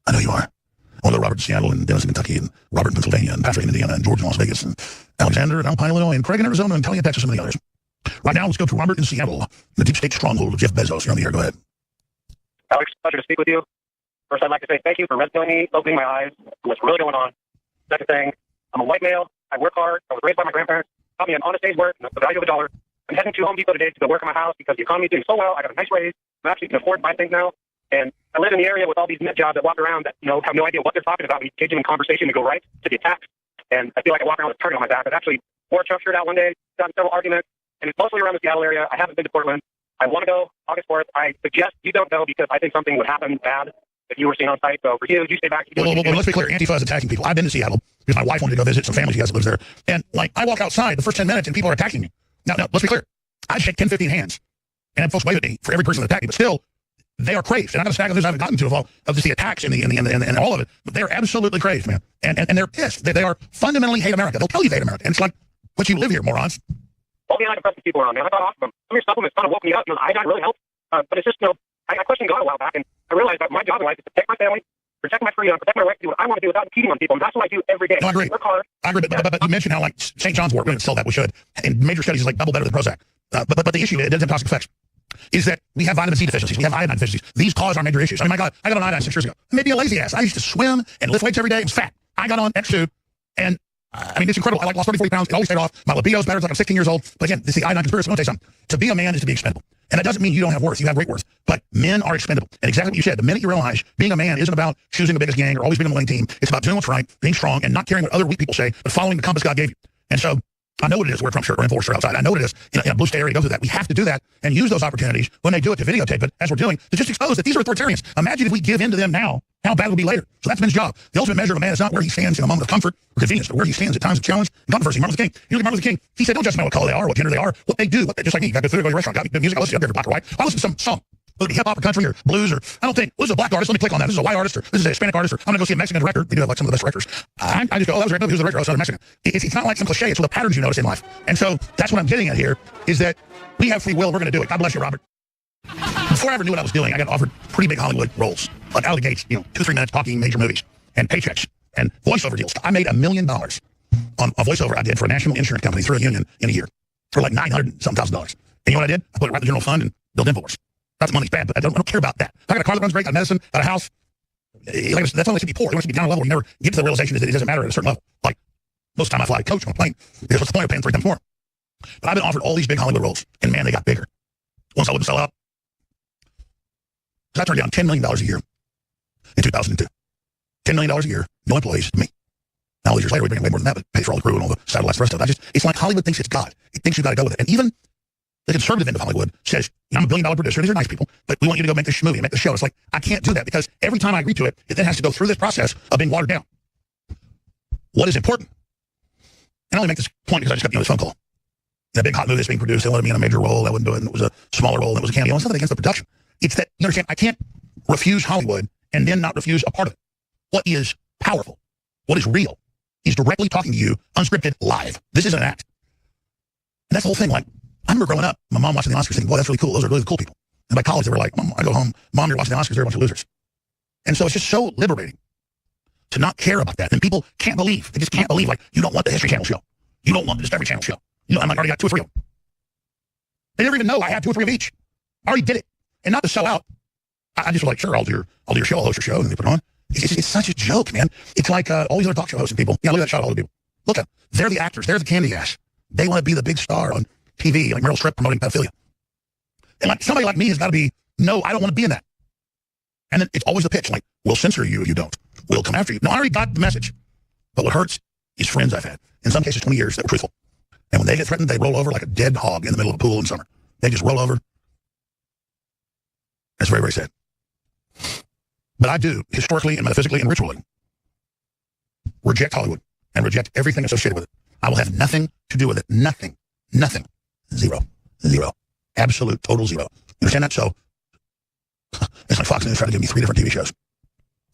I know you are. I want to Robert in Seattle and Dennis in Kentucky and Robert in Pennsylvania and Patrick in Indiana and George in Las Vegas and Alexander in Alpine, Illinois and Craig in Arizona and Kelly in Texas and many others. Right now, let's go to Robert in Seattle, the deep state stronghold of Jeff Bezos. You're on the air. Go ahead. Alex, pleasure to speak with you. First, I'd like to say thank you for red pilling me, opening my eyes to what's really going on. Second thing, I'm a white male. I work hard. I was raised by my grandparents. Taught me an honest day's work and the value of a dollar. I'm heading to Home Depot today to go work on my house because the economy is doing so well. I got a nice raise. I'm actually can afford to buy things now. And I live in the area with all these net jobs that walk around that have no idea what they're talking about. We engage them in conversation to go right to the attacks. And I feel like I walk around with a target on my back. I've actually wore a Trump shirt out one day, gotten several arguments, and it's mostly around the Seattle area. I haven't been to Portland. I want to go August 4th. I suggest you don't go because I think something would happen bad if you were seen on site. So for you stay back. Well, let's be clear. Antifa is attacking people. I've been to Seattle because my wife wanted to go visit some family she has that lives there. And I walk outside the first 10 minutes and people are attacking me. Now, let's be clear. I shake 10, 15 hands and have folks wave at me for every person that attacked me. But still, they are crazed. And I'm going to stack others I haven't gotten to of just the attacks and all of it. But they're absolutely crazed, man. And they're pissed. They are fundamentally hate America. They'll tell you they hate America. And it's like, but you live here, morons. Well, I can press the people around, man. I got off of them. Some of your supplements kind of woke me up. Iodine really helped. But it's just, I questioned God a while back, and I realized that my job in life is to protect my family, protect my freedom, protect my right to do what I want to do without impeding on people. And that's what I do every day. No, I agree. Work hard. I agree. But you mentioned how, St. John's wort, we don't sell that, we should. And major studies is double better than Prozac. But the issue, it doesn't have toxic effects, is that we have vitamin C deficiencies. We have iodine deficiencies. These cause our major issues. I mean, my God, I got on iodine 6 years ago. Maybe a lazy ass. I used to swim and lift weights every day. I was fat. I got on X2, and I mean, it's incredible. I lost 30, 40 pounds. It always stayed off. My libido's better. It's like I'm 16 years old. But again, it's the iodine conspiracy. I'm going to tell you something. To be a man is to be expendable. And that doesn't mean you don't have worth. You have great worth. But men are expendable. And exactly what you said, the minute you realize being a man isn't about choosing the biggest gang or always being on the winning team. It's about doing what's right, being strong, and not caring what other weak people say, but following the compass God gave you. And so I know what it is to wear a Trump shirt or Infowar shirt outside. I know what it is in a blue state area to go through that. We have to do that and use those opportunities when they do it to videotape it, as we're doing, to just expose that these are authoritarians. Imagine if we give in to them now, how bad it will be later. So that's men's job. The ultimate measure of a man is not where he stands in a moment of comfort or convenience, but where he stands at times of challenge and controversy. Martin Luther King, Martin Luther King, he said, don't just know what color they are, what gender they are, what they do, just like me. I go through, go to a restaurant, got good music, I listen to it, black or white. I listen to some song. hip hop or country or blues, or I don't think, well, this is a black artist, let me click on that. This is a white artist, or this is a Hispanic artist, or I'm going to go see a Mexican director. They do have like some of the best directors. I just go, oh, that was a great movie. Who's the director? Oh, it's another Mexican. It's not like some cliche. It's the patterns you notice in life. And so that's what I'm getting at here, is that we have free will. We're going to do it. God bless you, Robert. Before I ever knew what I was doing, I got offered pretty big Hollywood roles. Like out of the gates, 2-3 minutes talking major movies and paychecks and voiceover deals. I made $1 million on a voiceover I did for a national insurance company through a union in a year for like $900,000. And you know what I did? I put it right in the general fund and built Infowars. Not that money's bad, but I don't care about that. If I got a car that runs great, got medicine, got a house, that's only to be poor. It wants to be down a level where you never get to the realization that it doesn't matter at a certain level. Like most of the time I fly a coach on a plane. Because what's the point of paying 3 times more? But I've been offered all these big Hollywood roles, and man, they got bigger. Once I wouldn't sell out. I turned down $10 million a year in 2002. $10 million a year, no employees, me. Now, all these years later, we bring in way more than that, but pay for all the crew and all the satellites, the rest of it. It's like Hollywood thinks it's God. It thinks you've got to go with it. And even the conservative end of Hollywood says, I'm a $1 billion producer. These are nice people, but we want you to go make this movie and make the show. It's like, I can't do that because every time I agree to it, it then has to go through this process of being watered down. What is important? And I only make this point because I just got this phone call. That big hot movie that's being produced, they wanted me in a major role. I wouldn't do it. And it was a smaller role. And it was a cameo. It's nothing against the production. It's that, you understand, I can't refuse Hollywood and then not refuse a part of it. What is powerful, what is real, is directly talking to you, unscripted, live. This isn't an act. And that's the whole thing. Like, I remember growing up, my mom watching the Oscars thinking, boy, that's really cool. Those are really cool people. And my colleagues, they were like, Mom, I go home, Mom, you're watching the Oscars, they're a bunch of losers. And so it's just so liberating to not care about that. And people can't believe, they just can't believe, like, you don't want the History Channel show. You don't want the Discovery Channel show. I'm like, I already got 2 or 3 of them. They never even know I had 2 or 3 of each. I already did it. And not to sell out. I just was like, sure, I'll do your show, I'll host your show, and they put it on. It's such a joke, man. It's like all these other talk show hosting people. Yeah, look at that shot of all the people. Look at them. They're the actors. They're the candy ass. They want to be the big star on TV, like Meryl Streep promoting pedophilia. And like somebody like me has got to be, no, I don't want to be in that. And then it's always the pitch, like, we'll censor you if you don't. We'll come after you. No, I already got the message. But what hurts is friends I've had. In some cases, 20 years, that were truthful. And when they get threatened, they roll over like a dead hog in the middle of a pool in summer. They just roll over. That's very, very sad. But I do, historically and metaphysically and ritually, reject Hollywood and reject everything associated with it. I will have nothing to do with it. Nothing. Nothing. Zero. Absolute, total zero. You understand that? So, it's like Fox News tried to give me 3 different TV shows.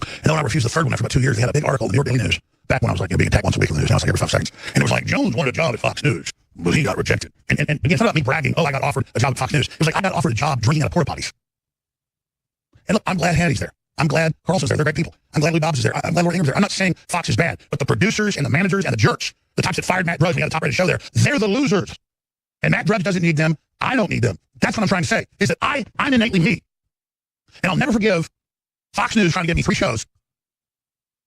And then when I refused the third one after about 2 years, they had a big article in the New York Daily News, back when I was like being attacked once a week in the news. Now it's like every 5 seconds. And it was like, Jones wanted a job at Fox News, but he got rejected. And again, it's not about me bragging, oh, I got offered a job at Fox News. It was like, I got offered a job drinking out of porta potties. And look, I'm glad Hannity's there. I'm glad Carlson's there. They're great people. I'm glad Lee Bob's is there. I'm glad Lord Ingram's there. I'm not saying Fox is bad, but the producers and the managers and the jerks, the types that fired Matt Drudge when he had a top-rated show there, they're the losers. And Matt Drudge doesn't need them. I don't need them. That's what I'm trying to say, is that I'm innately me. And I'll never forgive Fox News trying to give me 3 shows.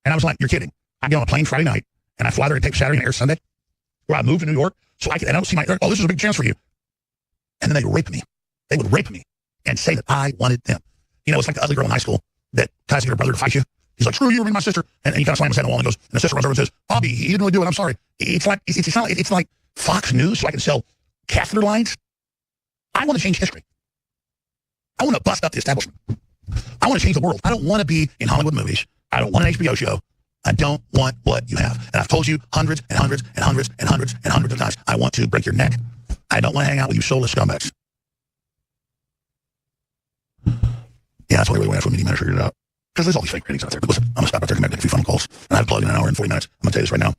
And I was like, you're kidding. I get on a plane Friday night, and I fly there and tape Saturday and air Sunday, where I moved to New York, so and I don't see this is a big chance for you. And then they would rape me. They would rape me and say that I wanted them. It's like the ugly girl in high school that tries to get her brother to fight you. He's like, screw you, bring my sister. And he kind of slams his head on the wall and goes, and the sister runs over and says, Bobby, he didn't really do it. I'm sorry. It's like Fox News, so I can sell catheter lines. I want to change history. I want to bust up the establishment. I want to change the world. I don't want to be in Hollywood movies. I don't want an HBO show. I don't want what you have. And I've told you hundreds and hundreds and hundreds and hundreds and hundreds of times, I want to break your neck. I don't want to hang out with you soulless scumbags. Yeah, that's why we went for a media manager figured it out. Because there's all these fake ratings out there. But listen, I'm going to stop out there and make a few phone calls. And I have to plug in an hour and 40 minutes. I'm going to tell you this right now.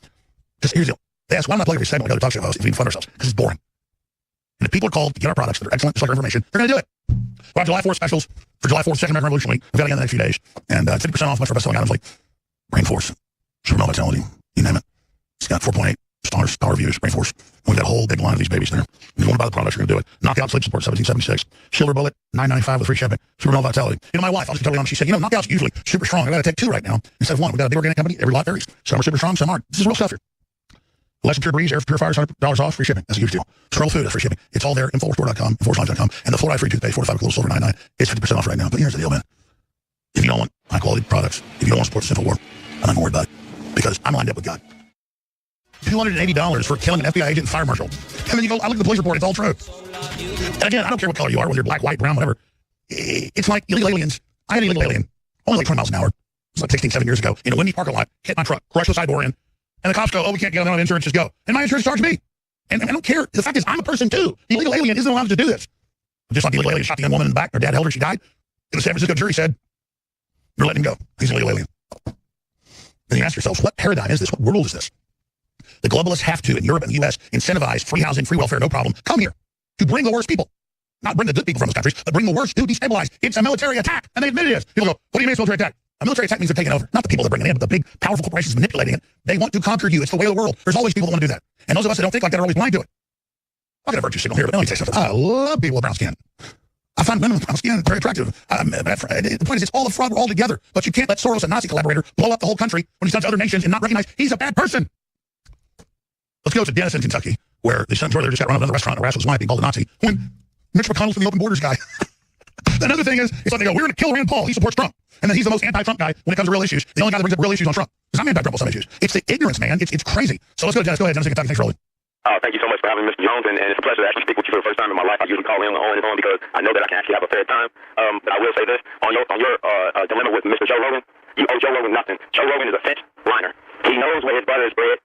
Because here's the deal. They ask, why don't I plug every segment with other talk show hosts if we can fund ourselves? Because it's boring. And if people are called to get our products that are excellent, just like our information, they're going to do it. We'll have July 4th specials for July 4th, Second American Revolution Week. We've got it again in the next few days. And 50% off much of our best-selling items like Rainforce, Supernova Vitality, you name it. It's got 4.8 stars, power reviews, Rainforce. And we've got a whole big line of these babies there. If you want to buy the products, you're going to do it. Knockout Sleep Support, $17.76. Silver Bullet, $9.95 with free shipping. Supernova Vitality. My wife, I'll just tell you, she said, Knockout's usually super strong. I got to take 2 right now instead of 1. We've got a big organic company. Every lot varies. Some are super strong, some aren't. This is real stuff here. Less Pure Breeze, air purifiers, $100 off, free shipping. That's a huge deal. Scroll Food, that's free shipping. It's all there. Infowarstore.com, InfoWarsLife.com. And the fluoride free toothpaste, 4 to 5 with a little silver, $9.99. It's 50% off right now. But here's the deal, man. If you don't want high quality products, if you don't want to support the Infowar, I'm not going to worry about it. Because I'm lined up with God. $280 for killing an FBI agent and fire marshal. And then you go, I look at the police report, it's all true. And again, I don't care what color you are, whether you're black, white, brown, whatever. It's like illegal aliens. I had an illegal alien, only like 20 miles an hour. It was like 16, 17 years ago, in a windy parking lot, hit my truck, crushed the side door in. And the cops go, oh, we can't get on insurance, just go. And my insurance charged me. And I don't care. The fact is, I'm a person too. The illegal alien isn't allowed to do this. just like the illegal alien shot the young woman in the back. Her dad held her. She died. And the San Francisco jury said, you're letting him go. He's an illegal alien. And you ask yourselves, what paradigm is this? What world is this? The globalists have to, in Europe and the U.S., incentivize free housing, free welfare, no problem. Come here to bring the worst people. Not bring the good people from those countries, but bring the worst to destabilize. It's a military attack. And they admit it is. People go, what do you mean it's a military attack? A military attack means they're taking over. Not the people that bring it in, but the big, powerful corporations manipulating it. They want to conquer you. It's the way of the world. There's always people that want to do that. And those of us that don't think like that are always blind to it. I'll get a virtue signal here, but let me say something. I love people with brown skin. I find women with brown skin very attractive. The point is, it's all a fraud. We're all together. But you can't let Soros, a Nazi collaborator, blow up the whole country when he's done to other nations and not recognize he's a bad person. Let's go to Denison, Kentucky, where the son just got run out of another restaurant and harassed his wife being called a Nazi. When Mitch McConnell's the open borders guy. Another thing is, it's like they go, we're going to kill Rand Paul. He supports Trump. And then he's the most anti-Trump guy when it comes to real issues. The only guy that brings up real issues on Trump. Because I'm anti-Trump on some issues. It's the ignorance, man. It's crazy. So let's go to Dennis. Go ahead, Dennis, Kentucky. Thanks for rolling. Thank you so much for having me, Mr. Jones, and it's a pleasure to actually speak with you for the first time in my life. I usually call in on his own because I know that I can actually have a fair time. But I will say this, on your dilemma with Mr. Joe Rogan, you owe Joe Rogan nothing. Joe Rogan is a fence liner. He knows where his butter is bred.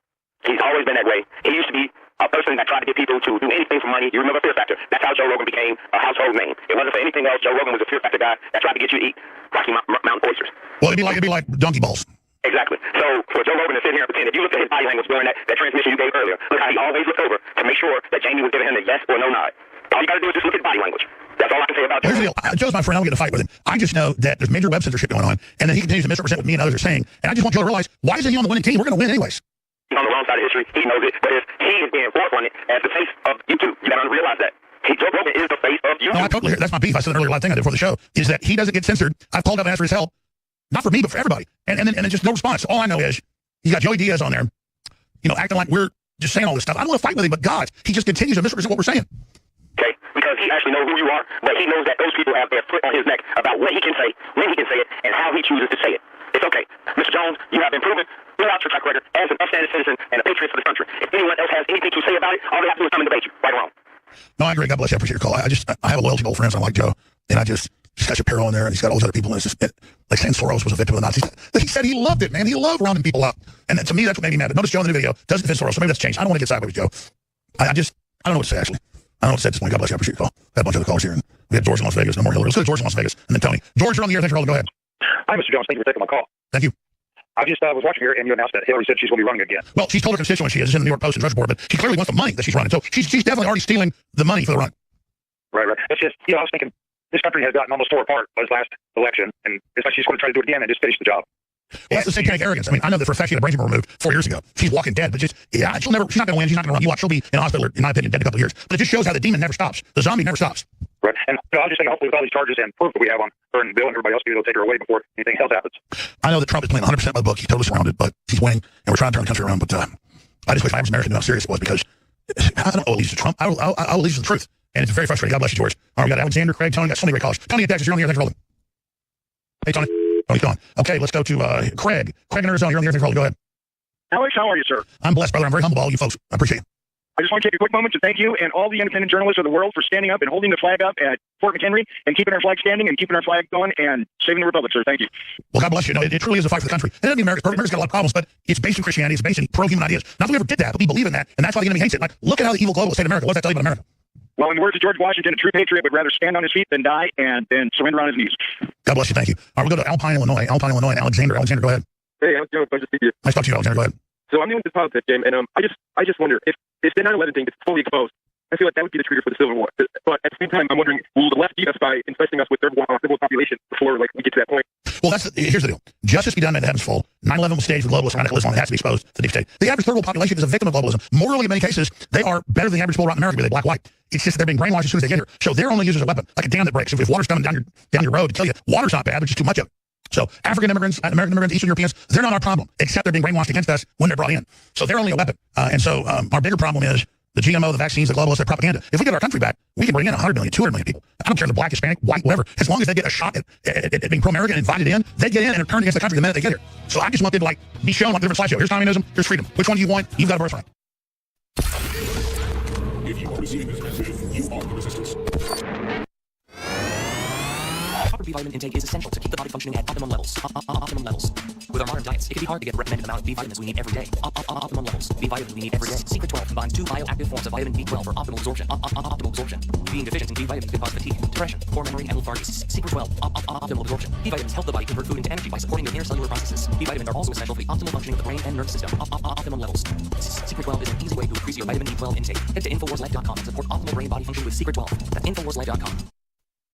He's always been that way. He used to be a person that tried to get people to do anything for money. You remember Fear Factor? That's how Joe Rogan became a household name. It wasn't for anything else. Joe Rogan was a Fear Factor guy that tried to get you to eat Rocky Mountain oysters. Well, it'd be like donkey balls. Exactly. So for Joe Rogan to sit here and pretend, if you look at his body language during that transmission you gave earlier, look how he always looked over to make sure that Jamie was giving him the yes or no nod. All you got to do is just look at body language. That's all I can say about Joe. Here's the deal. Joe's my friend. I don't get in a fight with him. I just know that there's major web censorship going on, and then he continues to misrepresent what me and others are saying. And I just want Joe to realize, why isn't he on the winning team? We're going to win anyways. He's on the wrong side of history. He knows it. But if he is being forefronted as the face of YouTube, you got to realize that. Joe Rogan is the face of YouTube. No, I totally hear. That's my beef. I said an earlier live thing I did before the show, is that he doesn't get censored. I've called up and asked for his help. Not for me, but for everybody. And then just no response. All I know is you got Joey Diaz on there, acting like we're just saying all this stuff. I don't want to fight with him, but God, he just continues to misrepresent what we're saying. Okay, because he actually knows who you are, but he knows that those people have their foot on his neck about what he can say, when he can say it, and how he chooses to say it. It's okay. Mr. Jones, you have been proven throughout your track record as an upstanding citizen and a patriot for this country. If anyone else has anything to say about it, all they have to do is come and debate you, right or wrong. No, I agree. God bless you. I appreciate your call. I have a loyalty to old friends. I like Joe, and he's got Shapiro on there, and he's got all those other people. And it's just like saying Soros was a victim of the Nazis. He said he loved it, man. He loved rounding people up. And to me, that's what made me mad. But notice Joe in the new video doesn't defend Soros, so maybe that's changed. I don't want to get sideways with Joe. I don't know what to say, actually. I don't know what to say at this point. God bless you. I appreciate your call. Got a bunch of other calls here. And we had George in Las Vegas. No more Hillary. Let's go to George in Las Vegas, and then Tony. George, you're on the air. Thanks for calling. Go ahead. Hi, Mr. Jones. Thank you for taking my call. Thank you. I just was watching here, and you announced that Hillary said she's going to be running again. Well, she's told her constituents she is. It's in the New York Post and Drudge Report, but she clearly wants the money that she's running. So she's definitely already stealing the money for the run. Right. It's just, I was thinking, this country has gotten almost tore apart by this last election, and it's like she's going to try to do it again and just finish the job. Well, that's the satanic arrogance. I mean, I know that for a fact she had a brain tumor removed 4 years ago. She's walking dead, but she's not going to win. She's not going to run. You watch, she'll be in a hospital, in my opinion, dead in a couple of years. But it just shows how the demon never stops. The zombie never stops. Right. And I was just thinking, hopefully with all these charges and proof that we have on her and Bill and everybody else, maybe they'll take her away before anything else happens. I know that Trump is playing 100% by the book. He's totally surrounded, but he's winning, and we're trying to turn the country around. But I just wish my average American knew how serious it was, because I don't owe allegiance to Trump. I owe allegiance to the truth. And it's very frustrating. God bless you, George. All right, we got Alexander, Craig, Tony. Got so many great callers. Tony in Texas, you're on the air. Thanks for rolling. Hey, Tony. Tony's gone. Okay, let's go to Craig. Craig in Arizona, you're on the air. Thanks for rolling. Go ahead. Alex, how are you, sir? I'm blessed, brother. I'm very humble by all you folks. I appreciate it. I just want to take a quick moment to thank you and all the independent journalists of the world for standing up and holding the flag up at Fort McHenry and keeping our flag standing and keeping our flag going and saving the republic, sir. Thank you. Well, God bless you. No, it truly is a fight for the country. It doesn't mean America's perfect. America's got a lot of problems, but it's based in Christianity. It's based in pro-human ideas. Not that we ever did that, but we believe in that, and that's why the enemy hates it. Like, look at how the evil globalists hate America. What does that tell you about America? Well, in the words of George Washington, a true patriot would rather stand on his feet than die and then surrender on his knees. God bless you. Thank you. All right, we'll go to Alpine, Illinois. And Alexander. Alexander, go ahead. Hey, Alex Jones. Nice to see you. Nice to talk to you, Alexander. Go ahead. So I'm new into this politics game, and I just wonder if the 9/11 thing is fully exposed. I feel like that would be the trigger for the Civil War. But at the same time, I'm wondering, will the left beat us by infesting us with third world population before we get to that point? Well, here's the deal. Justice be done, may the heavens fall. 9/11 was staged for globalists around radicalism. It has to be exposed to the deep state. The average third world population is a victim of globalism. Morally, in many cases, they are better than the average poor in America, whether they're black, white. It's just they're being brainwashed as soon as they get here. So they're only used as a weapon, like a dam that breaks. If water's coming down your road to kill you, water's not bad, but just too much of it. So African immigrants, American immigrants, Eastern Europeans, they're not our problem, except they're being brainwashed against us when they're brought in. So they're only a weapon. And so our bigger problem is the GMO, the vaccines, the globalists, the propaganda. If we get our country back, we can bring in 100 million, 200 million people. I don't care if they're black, Hispanic, white, whatever. As long as they get a shot at being pro-American and invited in, they get in and are turned against the country the minute they get here. So I just want them to be shown like a different slideshow. Here's communism, here's freedom. Which one do you want? You've got a birthright. If you are receiving this message, you are the resistance. proper B vitamin intake is essential to keep the body functioning at optimum levels. Optimum levels. With our modern diets, it can be hard to get the recommended amount of B vitamins we need every day. Optimum levels. B vitamins we need every day. Secret 12 combines 2 bioactive forms of vitamin B12 for optimal absorption. Optimal absorption. Being deficient in B vitamins could cause fatigue, depression, poor memory, and lethargy. Secret 12. Optimal absorption. B vitamins help the body convert food into energy by supporting the intercellular processes. B vitamins are also essential for the optimal functioning of the brain and nervous system. Optimum levels. Secret 12 is an easy way to increase your vitamin B12 intake. Head to InfoWarsLife.com and support optimal brain body function with Secret 12. That's InfoWarsLife.com.